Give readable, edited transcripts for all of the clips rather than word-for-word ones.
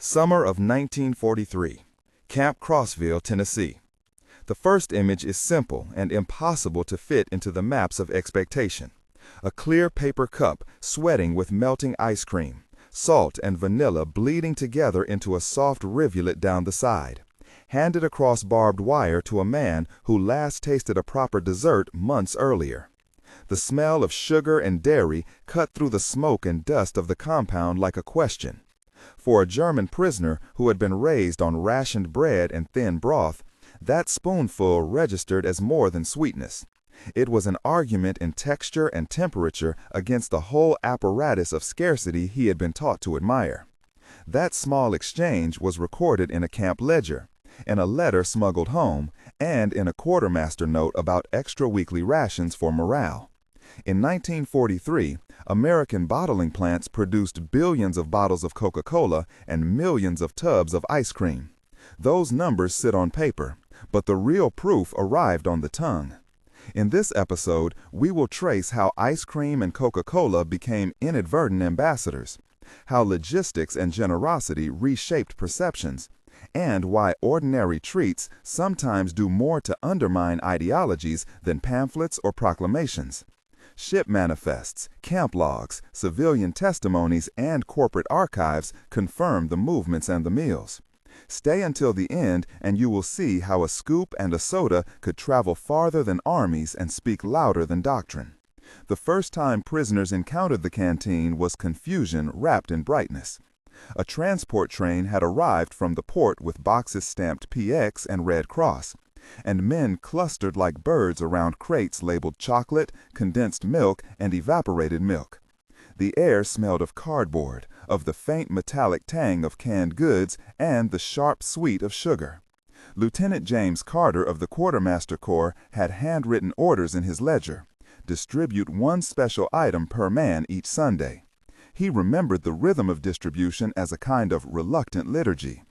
Summer of 1943, Camp Crossville, Tennessee. The first image is simple and impossible to fit into the maps of expectation. A clear paper cup sweating with melting ice cream, salt and vanilla bleeding together into a soft rivulet down the side, handed across barbed wire to a man who last tasted a proper dessert months earlier. The smell of sugar and dairy cut through the smoke and dust of the compound like a question. For a German prisoner who had been raised on rationed bread and thin broth, that spoonful registered as more than sweetness. It was an argument in texture and temperature against the whole apparatus of scarcity he had been taught to admire. That small exchange was recorded in a camp ledger, in a letter smuggled home, and in a quartermaster note about extra weekly rations for morale. In 1943, American bottling plants produced billions of bottles of Coca-Cola and millions of tubs of ice cream. Those numbers sit on paper, but the real proof arrived on the tongue. In this episode, we will trace how ice cream and Coca-Cola became inadvertent ambassadors, how logistics and generosity reshaped perceptions, and why ordinary treats sometimes do more to undermine ideologies than pamphlets or proclamations. Ship manifests, camp logs, civilian testimonies, and corporate archives confirm the movements and the meals. Stay until the end and you will see how a scoop and a soda could travel farther than armies and speak louder than doctrine. The first time prisoners encountered the canteen was confusion wrapped in brightness. A transport train had arrived from the port with boxes stamped PX and Red Cross, and men clustered like birds around crates labeled chocolate, condensed milk, and evaporated milk. The air smelled of cardboard, of the faint metallic tang of canned goods, and the sharp sweet of sugar. Lieutenant James Carter of the Quartermaster Corps had handwritten orders in his ledger: distribute one special item per man each Sunday. He remembered the rhythm of distribution as a kind of reluctant liturgy.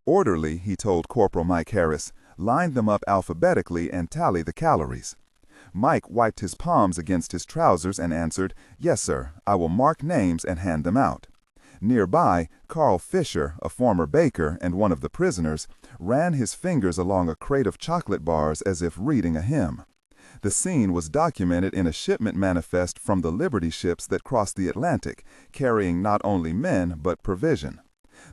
Orderly, he told Corporal Mike Harris, line them up alphabetically and tally the calories. Mike wiped his palms against his trousers and answered, "Yes, sir, I will mark names and hand them out." Nearby, Carl Fisher, a former baker and one of the prisoners, ran his fingers along a crate of chocolate bars as if reading a hymn. The scene was documented in a shipment manifest from the Liberty ships that crossed the Atlantic, carrying not only men but provision.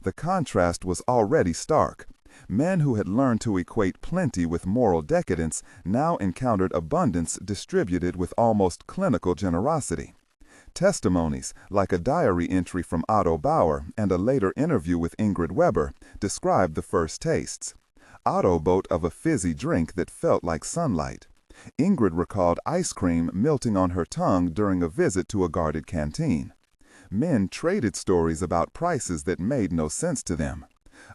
The contrast was already stark. Men who had learned to equate plenty with moral decadence now encountered abundance distributed with almost clinical generosity. Testimonies, like a diary entry from Otto Bauer and a later interview with Ingrid Weber, described the first tastes. Otto boasted of a fizzy drink that felt like sunlight. Ingrid recalled ice cream melting on her tongue during a visit to a guarded canteen. Men traded stories about prices that made no sense to them.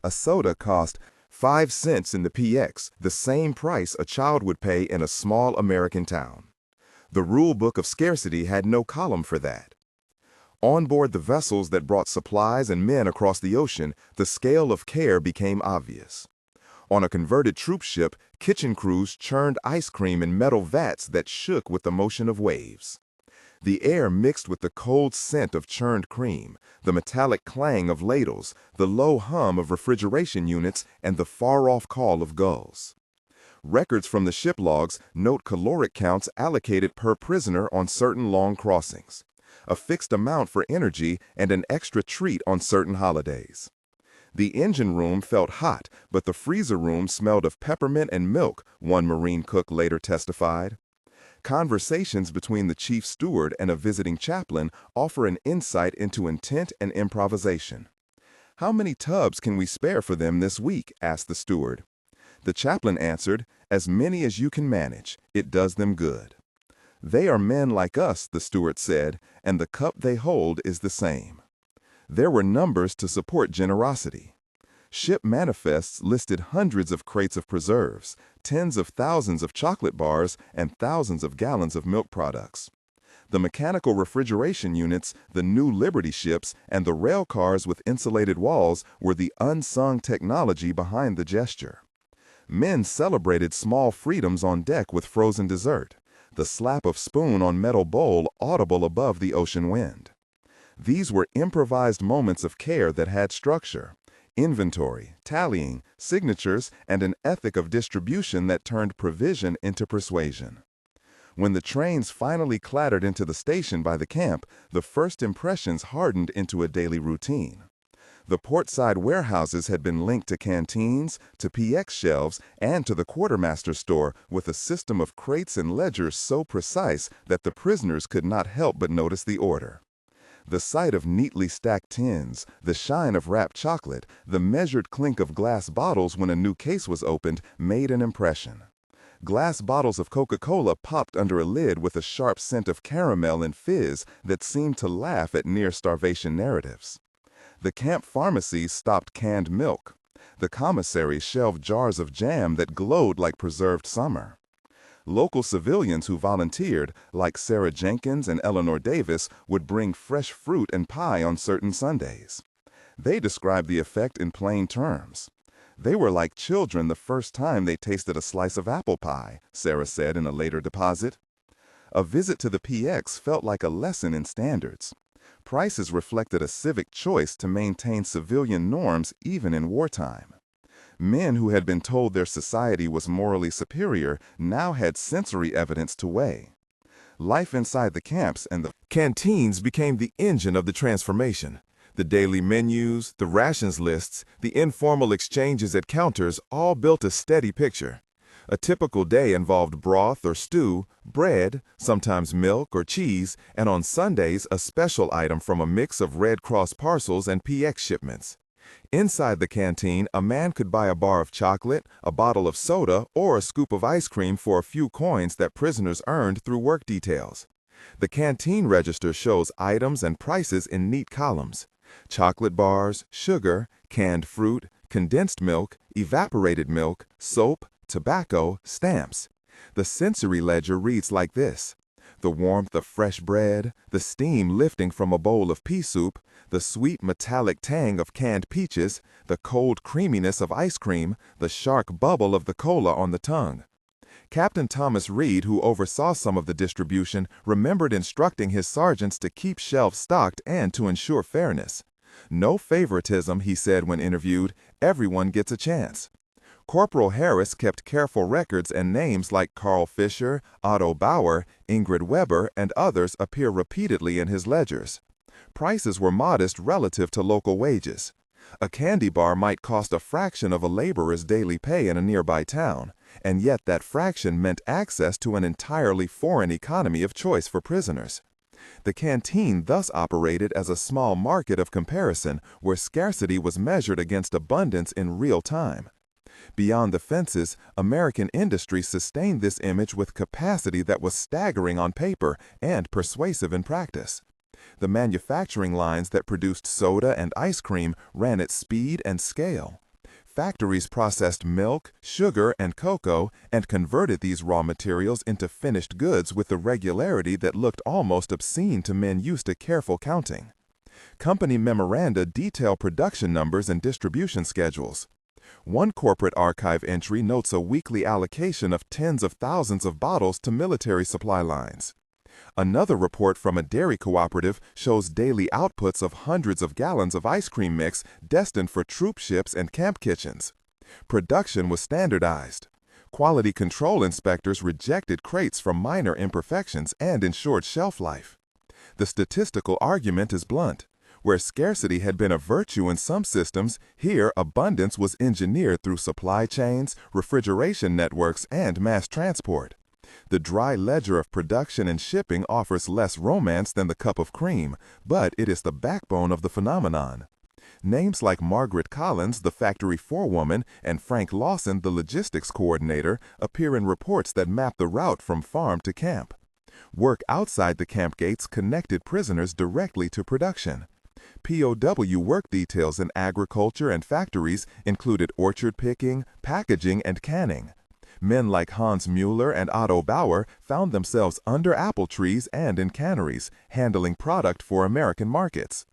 A soda cost 5 cents in the PX, the same price a child would pay in a small American town. The rule book of scarcity had no column for that. On board the vessels that brought supplies and men across the ocean, the scale of care became obvious. On a converted troop ship, kitchen crews churned ice cream in metal vats that shook with the motion of waves. The air mixed with the cold scent of churned cream, the metallic clang of ladles, the low hum of refrigeration units, and the far-off call of gulls. Records from the ship logs note caloric counts allocated per prisoner on certain long crossings, a fixed amount for energy, and an extra treat on certain holidays. The engine room felt hot, but the freezer room smelled of peppermint and milk, one Marine cook later testified. Conversations between the chief steward and a visiting chaplain offer an insight into intent and improvisation. "How many tubs can we spare for them this week?" asked the steward. The chaplain answered, "As many as you can manage. It does them good." "They are men like us," the steward said, "and the cup they hold is the same." There were numbers to support generosity. Ship manifests listed hundreds of crates of preserves, tens of thousands of chocolate bars, and thousands of gallons of milk products. The mechanical refrigeration units, the new Liberty ships, and the rail cars with insulated walls were the unsung technology behind the gesture. Men celebrated small freedoms on deck with frozen dessert, the slap of spoon on metal bowl audible above the ocean wind. These were improvised moments of care that had structure. Inventory, tallying, signatures, and an ethic of distribution that turned provision into persuasion. When the trains finally clattered into the station by the camp, the first impressions hardened into a daily routine. The portside warehouses had been linked to canteens, to PX shelves, and to the quartermaster store with a system of crates and ledgers so precise that the prisoners could not help but notice the order. The sight of neatly stacked tins, the shine of wrapped chocolate, the measured clink of glass bottles when a new case was opened made an impression. Glass bottles of Coca-Cola popped under a lid with a sharp scent of caramel and fizz that seemed to laugh at near-starvation narratives. The camp pharmacies stocked canned milk. The commissaries shelved jars of jam that glowed like preserved summer. Local civilians who volunteered, like Sarah Jenkins and Eleanor Davis, would bring fresh fruit and pie on certain Sundays. They described the effect in plain terms. They were like children the first time they tasted a slice of apple pie, Sarah said in a later deposit. A visit to the PX felt like a lesson in standards. Prices reflected a civic choice to maintain civilian norms even in wartime. Men who had been told their society was morally superior now had sensory evidence to weigh. Life inside the camps and the canteens became the engine of the transformation. The daily menus, the rations lists, the informal exchanges at counters all built a steady picture. A typical day involved broth or stew, bread, sometimes milk or cheese, and on Sundays a special item from a mix of Red Cross parcels and PX shipments. Inside the canteen, a man could buy a bar of chocolate, a bottle of soda, or a scoop of ice cream for a few coins that prisoners earned through work details. The canteen register shows items and prices in neat columns. Chocolate bars, sugar, canned fruit, condensed milk, evaporated milk, soap, tobacco, stamps. The sensory ledger reads like this: the warmth of fresh bread, the steam lifting from a bowl of pea soup, the sweet metallic tang of canned peaches, the cold creaminess of ice cream, the sharp bubble of the cola on the tongue. Captain Thomas Reed, who oversaw some of the distribution, remembered instructing his sergeants to keep shelves stocked and to ensure fairness. "No favoritism," he said when interviewed, "everyone gets a chance." Corporal Harris kept careful records, and names like Carl Fisher, Otto Bauer, Ingrid Weber, and others appear repeatedly in his ledgers. Prices were modest relative to local wages. A candy bar might cost a fraction of a laborer's daily pay in a nearby town, and yet that fraction meant access to an entirely foreign economy of choice for prisoners. The canteen thus operated as a small market of comparison where scarcity was measured against abundance in real time. Beyond the fences, American industry sustained this image with capacity that was staggering on paper and persuasive in practice. The manufacturing lines that produced soda and ice cream ran at speed and scale. Factories processed milk, sugar, and cocoa and converted these raw materials into finished goods with a regularity that looked almost obscene to men used to careful counting. Company memoranda detail production numbers and distribution schedules. One corporate archive entry notes a weekly allocation of tens of thousands of bottles to military supply lines. Another report from a dairy cooperative shows daily outputs of hundreds of gallons of ice cream mix destined for troop ships and camp kitchens. Production was standardized. Quality control inspectors rejected crates for minor imperfections and ensured shelf life. The statistical argument is blunt. Where scarcity had been a virtue in some systems, here abundance was engineered through supply chains, refrigeration networks, and mass transport. The dry ledger of production and shipping offers less romance than the cup of cream, but it is the backbone of the phenomenon. Names like Margaret Collins, the factory forewoman, and Frank Lawson, the logistics coordinator, appear in reports that map the route from farm to camp. Work outside the camp gates connected prisoners directly to production. POW work details in agriculture and factories included orchard picking, packaging, and canning. Men like Hans Mueller and Otto Bauer found themselves under apple trees and in canneries, handling product for American markets.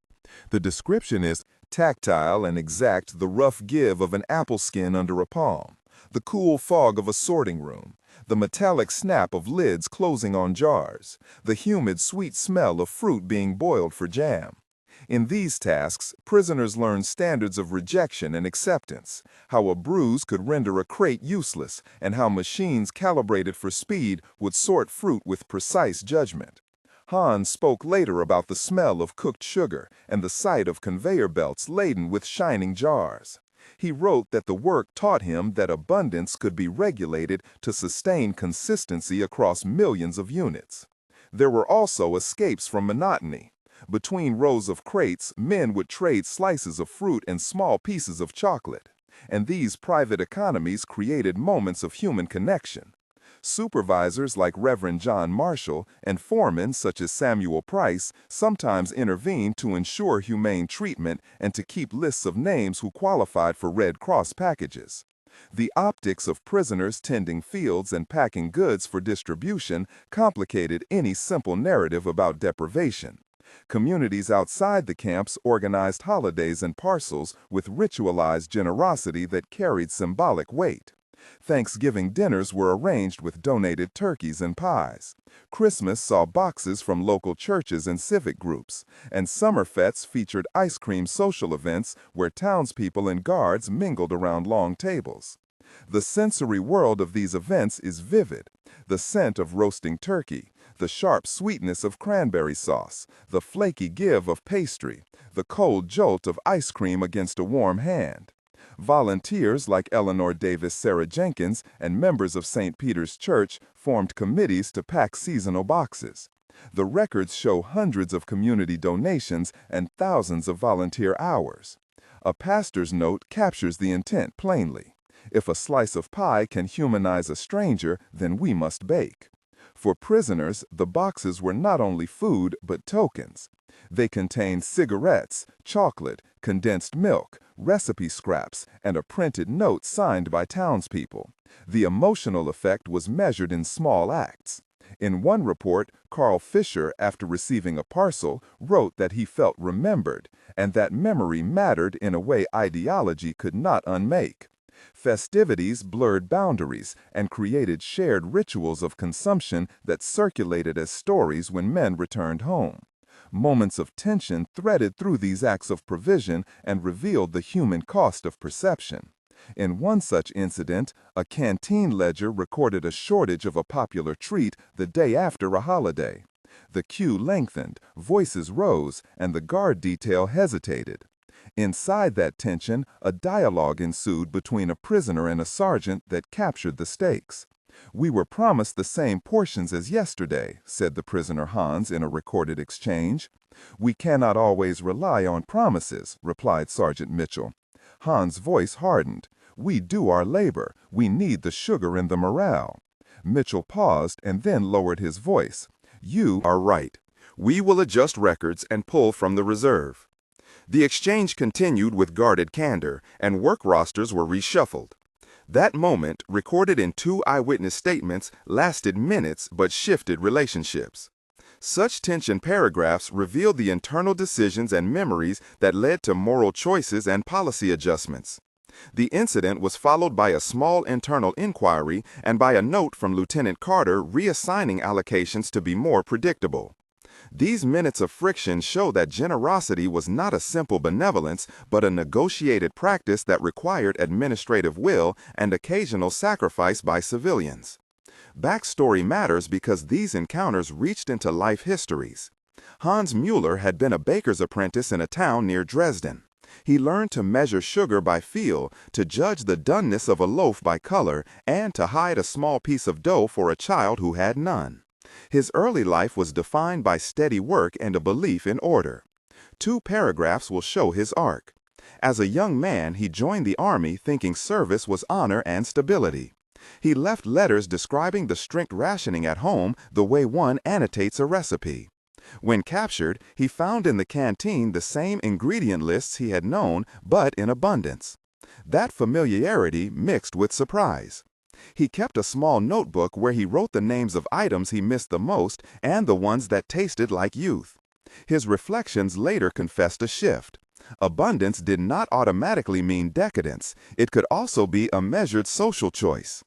The description is tactile and exact, the rough give of an apple skin under a palm, the cool fog of a sorting room, the metallic snap of lids closing on jars, the humid, sweet smell of fruit being boiled for jam. In these tasks, prisoners learned standards of rejection and acceptance, how a bruise could render a crate useless, and how machines calibrated for speed would sort fruit with precise judgment. Hans spoke later about the smell of cooked sugar and the sight of conveyor belts laden with shining jars. He wrote that the work taught him that abundance could be regulated to sustain consistency across millions of units. There were also escapes from monotony. Between rows of crates, men would trade slices of fruit and small pieces of chocolate, and these private economies created moments of human connection. Supervisors like Reverend John Marshall and foremen such as Samuel Price sometimes intervened to ensure humane treatment and to keep lists of names who qualified for Red Cross packages. The optics of prisoners tending fields and packing goods for distribution complicated any simple narrative about deprivation. Communities outside the camps organized holidays and parcels with ritualized generosity that carried symbolic weight. Thanksgiving dinners were arranged with donated turkeys and pies. Christmas saw boxes from local churches and civic groups, and summer fetes featured ice cream social events where townspeople and guards mingled around long tables. The sensory world of these events is vivid. The scent of roasting turkey, the sharp sweetness of cranberry sauce, the flaky give of pastry, the cold jolt of ice cream against a warm hand. Volunteers like Eleanor Davis Sarah Jenkins and members of St. Peter's Church formed committees to pack seasonal boxes. The records show hundreds of community donations and thousands of volunteer hours. A pastor's note captures the intent plainly. If a slice of pie can humanize a stranger, then we must bake. For prisoners, the boxes were not only food but tokens. They contained cigarettes, chocolate, condensed milk, recipe scraps, and a printed note signed by townspeople. The emotional effect was measured in small acts. In one report, Carl Fisher, after receiving a parcel, wrote that he felt remembered, and that memory mattered in a way ideology could not unmake. Festivities blurred boundaries and created shared rituals of consumption that circulated as stories when men returned home. Moments of tension threaded through these acts of provision and revealed the human cost of perception. In one such incident, a canteen ledger recorded a shortage of a popular treat the day after a holiday. The queue lengthened, voices rose, and the guard detail hesitated. Inside that tension, a dialogue ensued between a prisoner and a sergeant that captured the stakes. "We were promised the same portions as yesterday," said the prisoner Hans in a recorded exchange. "We cannot always rely on promises," replied Sergeant Mitchell. Hans' voice hardened. "We do our labor. We need the sugar and the morale." Mitchell paused and then lowered his voice. "You are right. We will adjust records and pull from the reserve." The exchange continued with guarded candor, and work rosters were reshuffled. That moment, recorded in 2 eyewitness statements, lasted minutes but shifted relationships. Such tension paragraphs revealed the internal decisions and memories that led to moral choices and policy adjustments. The incident was followed by a small internal inquiry and by a note from Lieutenant Carter reassigning allocations to be more predictable. These minutes of friction show that generosity was not a simple benevolence, but a negotiated practice that required administrative will and occasional sacrifice by civilians. Backstory matters because these encounters reached into life histories. Hans Mueller had been a baker's apprentice in a town near Dresden. He learned to measure sugar by feel, to judge the doneness of a loaf by color, and to hide a small piece of dough for a child who had none. His early life was defined by steady work and a belief in order. 2 paragraphs will show his arc. As a young man, he joined the Army thinking service was honor and stability. He left letters describing the strict rationing at home the way one annotates a recipe. When captured, he found in the canteen the same ingredient lists he had known, but in abundance. That familiarity mixed with surprise. He kept a small notebook where he wrote the names of items he missed the most and the ones that tasted like youth. His reflections later confessed a shift. Abundance did not automatically mean decadence. It could also be a measured social choice.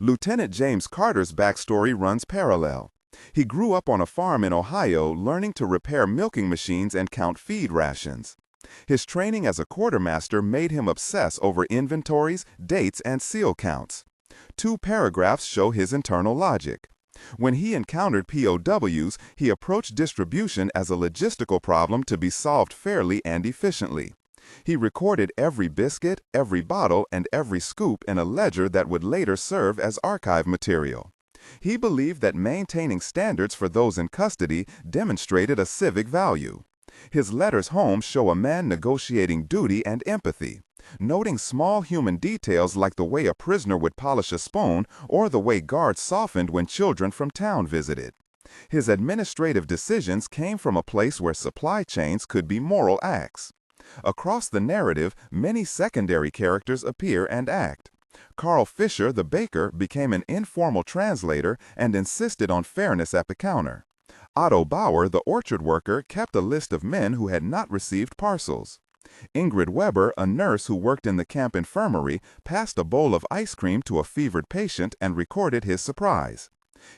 Lieutenant James Carter's backstory runs parallel. He grew up on a farm in Ohio learning to repair milking machines and count feed rations. His training as a quartermaster made him obsess over inventories, dates, and seal counts. 2 paragraphs show his internal logic. When he encountered POWs, he approached distribution as a logistical problem to be solved fairly and efficiently. He recorded every biscuit, every bottle, and every scoop in a ledger that would later serve as archive material. He believed that maintaining standards for those in custody demonstrated a civic value. His letters home show a man negotiating duty and empathy, noting small human details like the way a prisoner would polish a spoon or the way guards softened when children from town visited. His administrative decisions came from a place where supply chains could be moral acts. Across the narrative, many secondary characters appear and act. Carl Fisher, the baker, became an informal translator and insisted on fairness at the counter. Otto Bauer, the orchard worker, kept a list of men who had not received parcels. Ingrid Weber, a nurse who worked in the camp infirmary, passed a bowl of ice cream to a fevered patient and recorded his surprise.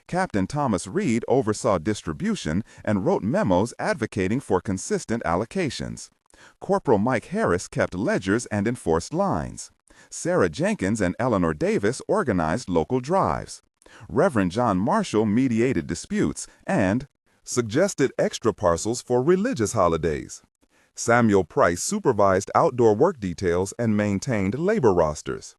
Captain Thomas Reed oversaw distribution and wrote memos advocating for consistent allocations. Corporal Mike Harris kept ledgers and enforced lines. Sarah Jenkins and Eleanor Davis organized local drives. Reverend John Marshall mediated disputes and suggested extra parcels for religious holidays. Samuel Price supervised outdoor work details and maintained labor rosters.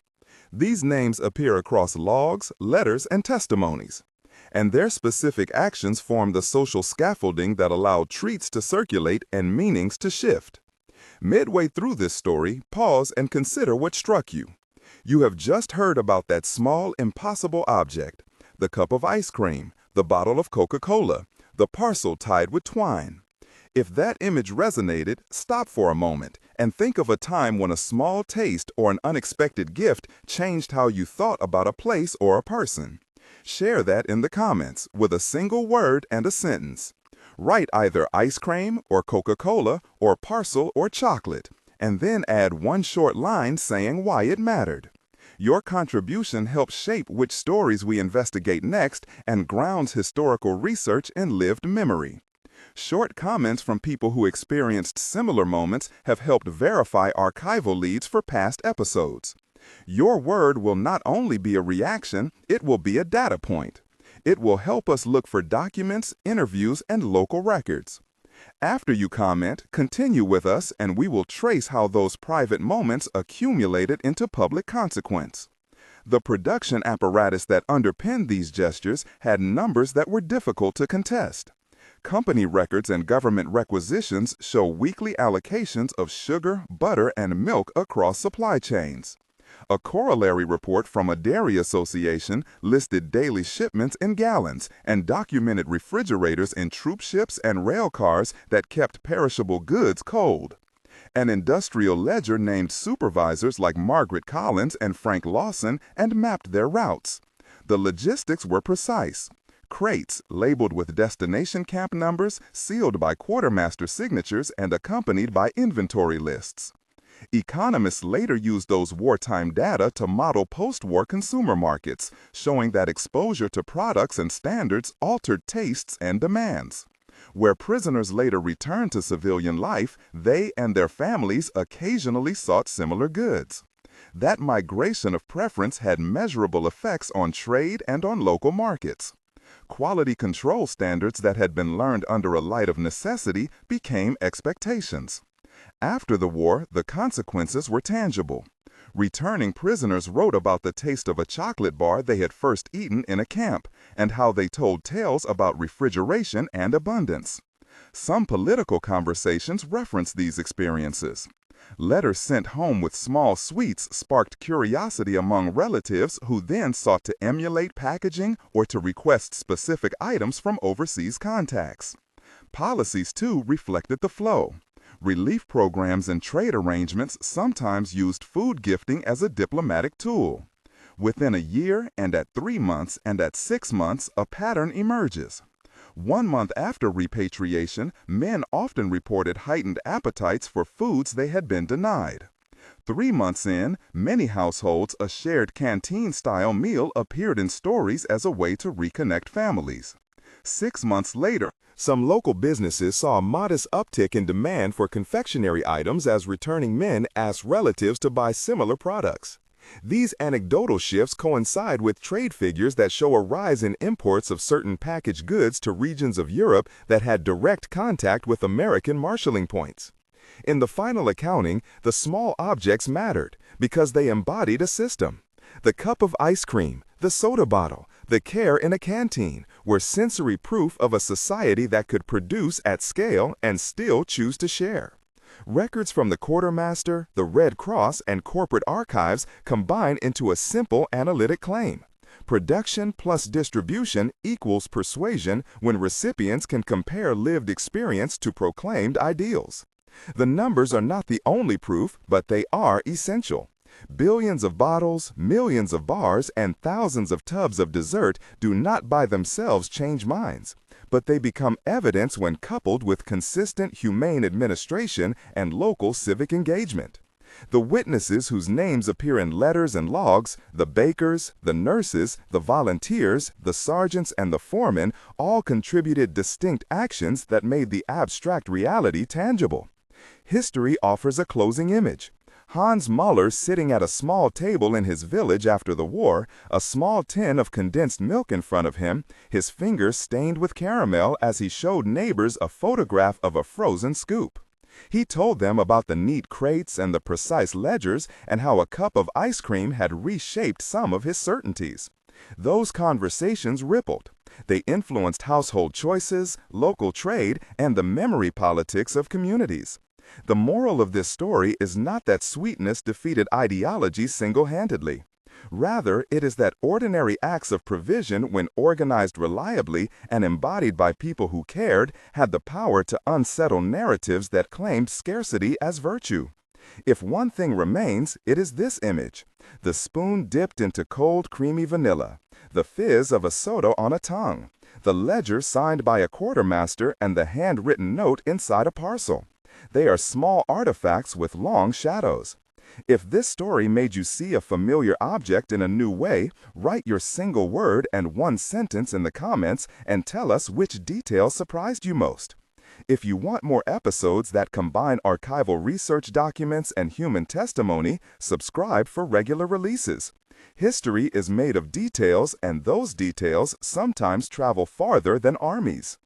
These names appear across logs, letters, and testimonies, and their specific actions form the social scaffolding that allowed treats to circulate and meanings to shift. Midway through this story, pause and consider what struck you. You have just heard about that small, impossible object, the cup of ice cream, the bottle of Coca-Cola, the parcel tied with twine. If that image resonated, stop for a moment and think of a time when a small taste or an unexpected gift changed how you thought about a place or a person. Share that in the comments with a single word and a sentence. Write either ice cream or Coca-Cola or parcel or chocolate, and then add one short line saying why it mattered. Your contribution helps shape which stories we investigate next and grounds historical research in lived memory. Short comments from people who experienced similar moments have helped verify archival leads for past episodes. Your word will not only be a reaction, it will be a data point. It will help us look for documents, interviews, and local records. After you comment, continue with us and we will trace how those private moments accumulated into public consequence. The production apparatus that underpinned these gestures had numbers that were difficult to contest. Company records and government requisitions show weekly allocations of sugar, butter, and milk across supply chains. A corollary report from a dairy association listed daily shipments in gallons and documented refrigerators in troop ships and rail cars that kept perishable goods cold. An industrial ledger named supervisors like Margaret Collins and Frank Lawson and mapped their routes. The logistics were precise. Crates, labeled with destination camp numbers, sealed by quartermaster signatures and accompanied by inventory lists. Economists later used those wartime data to model post-war consumer markets, showing that exposure to products and standards altered tastes and demands. Where prisoners later returned to civilian life, they and their families occasionally sought similar goods. That migration of preference had measurable effects on trade and on local markets. Quality control standards that had been learned under a light of necessity became expectations. After the war, the consequences were tangible. Returning prisoners wrote about the taste of a chocolate bar they had first eaten in a camp and how they told tales about refrigeration and abundance. Some political conversations referenced these experiences. Letters sent home with small sweets sparked curiosity among relatives who then sought to emulate packaging or to request specific items from overseas contacts. Policies, too, reflected the flow. Relief programs and trade arrangements sometimes used food gifting as a diplomatic tool. Within a year, and at 3 months, and at 6 months, a pattern emerges. 1 month after repatriation, men often reported heightened appetites for foods they had been denied. 3 months in, many households, a shared canteen-style meal appeared in stories as a way to reconnect families. 6 months later, some local businesses saw a modest uptick in demand for confectionery items as returning men asked relatives to buy similar products. These anecdotal shifts coincide with trade figures that show a rise in imports of certain packaged goods to regions of Europe that had direct contact with American marshalling points. In the final accounting, the small objects mattered because they embodied a system. The cup of ice cream, the soda bottle, the care in a canteen were sensory proof of a society that could produce at scale and still choose to share. Records from the quartermaster, the Red Cross, and corporate archives combine into a simple analytic claim. Production plus distribution equals persuasion when recipients can compare lived experience to proclaimed ideals. The numbers are not the only proof, but they are essential. Billions of bottles, millions of bars, and thousands of tubs of dessert do not by themselves change minds, but they become evidence when coupled with consistent humane administration and local civic engagement. The witnesses whose names appear in letters and logs, the bakers, the nurses, the volunteers, the sergeants, and the foremen all contributed distinct actions that made the abstract reality tangible. History offers a closing image. Hans Muller sitting at a small table in his village after the war, a small tin of condensed milk in front of him, his fingers stained with caramel as he showed neighbors a photograph of a frozen scoop. He told them about the neat crates and the precise ledgers and how a cup of ice cream had reshaped some of his certainties. Those conversations rippled. They influenced household choices, local trade, and the memory politics of communities. The moral of this story is not that sweetness defeated ideology single-handedly. Rather, it is that ordinary acts of provision, when organized reliably and embodied by people who cared, had the power to unsettle narratives that claimed scarcity as virtue. If one thing remains, it is this image: the spoon dipped into cold, creamy vanilla, the fizz of a soda on a tongue, the ledger signed by a quartermaster, and the handwritten note inside a parcel. They are small artifacts with long shadows. If this story made you see a familiar object in a new way, write your single word and one sentence in the comments and tell us which detail surprised you most. If you want more episodes that combine archival research documents and human testimony, subscribe for regular releases. History is made of details, and those details sometimes travel farther than armies.